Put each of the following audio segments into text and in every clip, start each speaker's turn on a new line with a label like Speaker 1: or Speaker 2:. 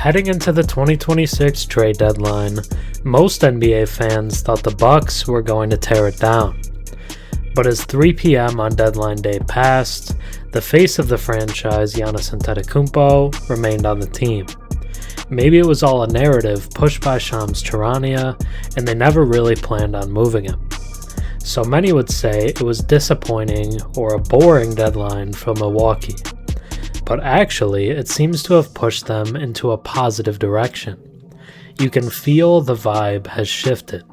Speaker 1: Heading into the 2026 trade deadline, most NBA fans thought the Bucks were going to tear it down. But as 3 p.m. on deadline day passed, the face of the franchise, Giannis Antetokounmpo, remained on the team. Maybe it was all a narrative pushed by Shams Charania, and they never really planned on moving him. So many would say it was disappointing or a boring deadline for Milwaukee. But actually, it seems to have pushed them into a positive direction. You can feel the vibe has shifted.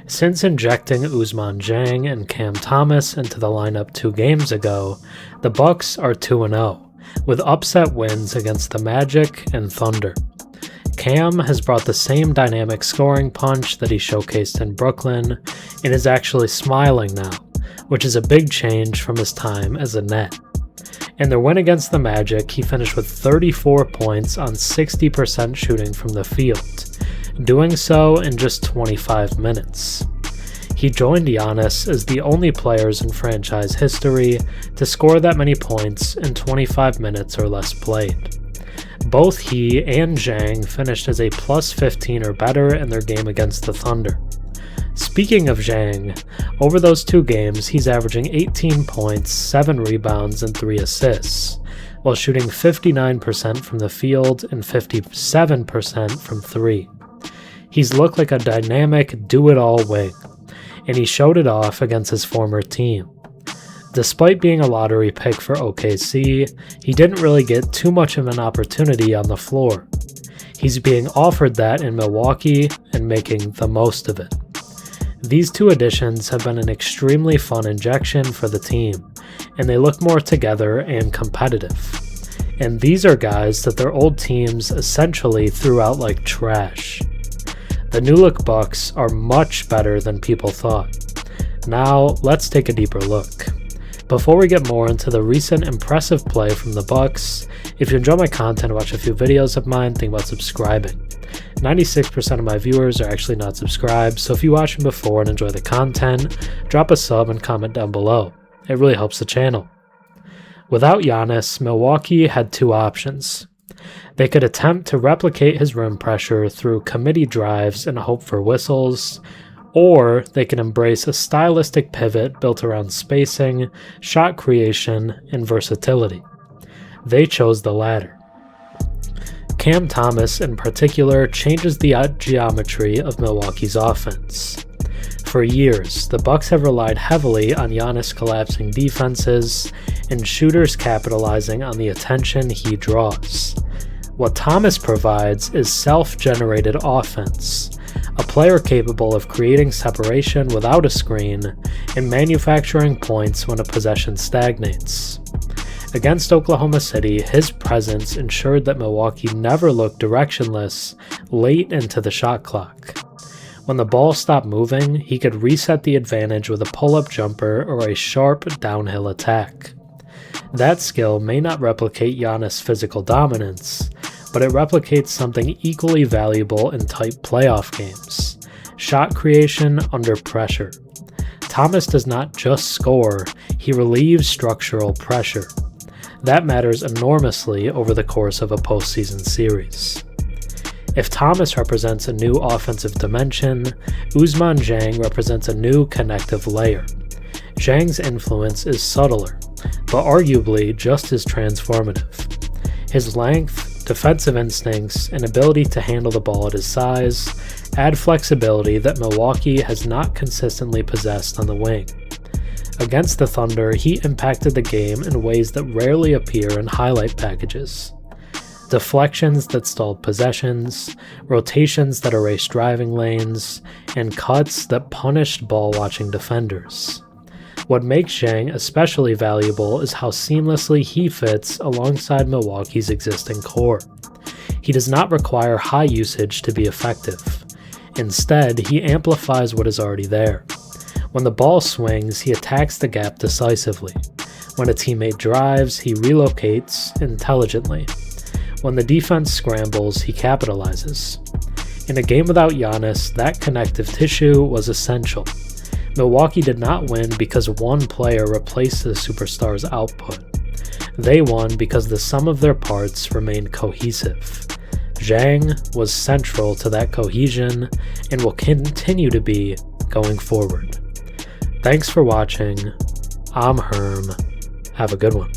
Speaker 1: Since injecting Ousmane, Jiang, and Cam Thomas into the lineup 2 games ago, the Bucks are 2-0, with upset wins against the Magic and Thunder. Cam has brought the same dynamic scoring punch that he showcased in Brooklyn, and is actually smiling now, which is a big change from his time as a net. In their win against the Magic, he finished with 34 points on 60% shooting from the field, doing so in just 25 minutes. He joined Giannis as the only players in franchise history to score that many points in 25 minutes or less played. Both he and Jiang finished as a plus 15 or better in their game against the Thunder. Speaking of Jiang, over those 2 games he's averaging 18 points, 7 rebounds, and 3 assists, while shooting 59% from the field and 57% from 3. He's looked like a dynamic do-it-all wing, and he showed it off against his former team. Despite being a lottery pick for OKC, he didn't really get too much of an opportunity on the floor. He's being offered that in Milwaukee and making the most of it. These 2 additions have been an extremely fun injection for the team, and they look more together and competitive. And these are guys that their old teams essentially threw out like trash. The new-look Bucks are much better than people thought. Now, let's take a deeper look. Before we get more into the recent impressive play from the Bucks, if you enjoy my content and watch a few videos of mine, think about subscribing. 96% of my viewers are actually not subscribed, so if you watched them before and enjoy the content, drop a sub and comment down below. It really helps the channel. Without Giannis, Milwaukee had 2 options. They could attempt to replicate his rim pressure through committee drives and hope for whistles, or they can embrace a stylistic pivot built around spacing, shot creation, and versatility. They chose the latter. Cam Thomas, in particular, changes the geometry of Milwaukee's offense. For years, the Bucks have relied heavily on Giannis collapsing defenses and shooters capitalizing on the attention he draws. What Thomas provides is self-generated offense, a player capable of creating separation without a screen and manufacturing points when a possession stagnates. Against Oklahoma City, his presence ensured that Milwaukee never looked directionless late into the shot clock. When the ball stopped moving, he could reset the advantage with a pull-up jumper or a sharp downhill attack. That skill may not replicate Giannis' physical dominance, but it replicates something equally valuable in tight playoff games: shot creation under pressure. Thomas does not just score, he relieves structural pressure. That matters enormously over the course of a postseason series. If Thomas represents a new offensive dimension, Ousmane Jiang represents a new connective layer. Jiang's influence is subtler, but arguably just as transformative. His length, defensive instincts, and ability to handle the ball at his size add flexibility that Milwaukee has not consistently possessed on the wing. Against the Thunder, he impacted the game in ways that rarely appear in highlight packages. Deflections that stalled possessions, rotations that erased driving lanes, and cuts that punished ball-watching defenders. What makes Jiang especially valuable is how seamlessly he fits alongside Milwaukee's existing core. He does not require high usage to be effective. Instead, he amplifies what is already there. When the ball swings, he attacks the gap decisively. When a teammate drives, he relocates intelligently. When the defense scrambles, he capitalizes. In a game without Giannis, that connective tissue was essential. Milwaukee did not win because one player replaced the superstar's output. They won because the sum of their parts remained cohesive. Jiang was central to that cohesion and will continue to be going forward. Thanks for watching. I'm Herm. Have a good one.